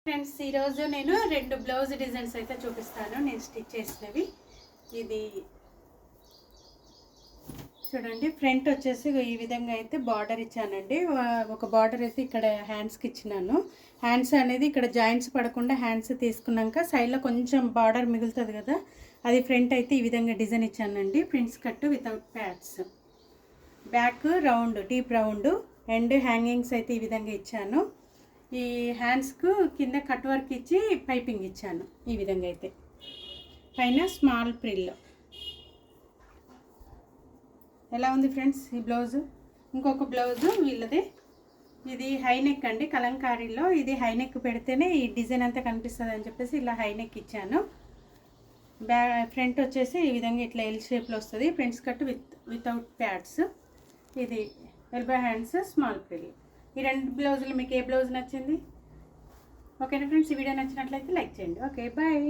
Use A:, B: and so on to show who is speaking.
A: Friends ఈరోజు నేను రెండు బ్లౌజ్ డిజైన్స్ అయితే చూపిస్తాను నేను స్టిచ్ చేసినవి. ఇది చూడండి, ఫ్రంట్ వచ్చేసి ఈ విధంగా అయితే బార్డర్ ఇచ్చానండి. ఒక బార్డర్ అయితే ఇక్కడ హ్యాండ్స్కి ఇచ్చినాను. హ్యాండ్స్ అనేది ఇక్కడ జాయింట్స్ పడకుండా హ్యాండ్స్ తీసుకున్నాక సైడ్లో కొంచెం బార్డర్ మిగులుతుంది కదా, అది ఫ్రంట్ అయితే ఈ విధంగా డిజైన్ ఇచ్చానండి. Prince cut without pods, back round deep round and hangings అయితే ఈ విధంగా ఇచ్చాను. ఈ హ్యాండ్స్కు కింద కట్ వర్క్ ఇచ్చి పైపింగ్ ఇచ్చాను. ఈ విధంగా అయితే పైన స్మాల్ ప్రిల్. ఎలా ఉంది ఫ్రెండ్స్ ఈ బ్లౌజు? ఇంకొక బ్లౌజు వీళ్ళది, ఇది హైనెక్ అండి. కలంకారీలో ఇది హైనెక్ పెడితేనే ఈ డిజైన్ అంతా కనిపిస్తుంది అని చెప్పేసి ఇలా హైనెక్ ఇచ్చాను. ఫ్రంట్ వచ్చేసి ఈ విధంగా ఇట్లా ఎల్ షేప్లో వస్తుంది. Fronts cut without pods. ఇది ఎల్బో హ్యాండ్స్ స్మాల్ ప్రిల్. ఈ రెండు బ్లౌజులు మీకు ఏ బ్లౌజ్ నచ్చింది? ఓకేనా ఫ్రెండ్స్, ఈ వీడియో నచ్చినట్లయితే లైక్ చేయండి. Okay, bye.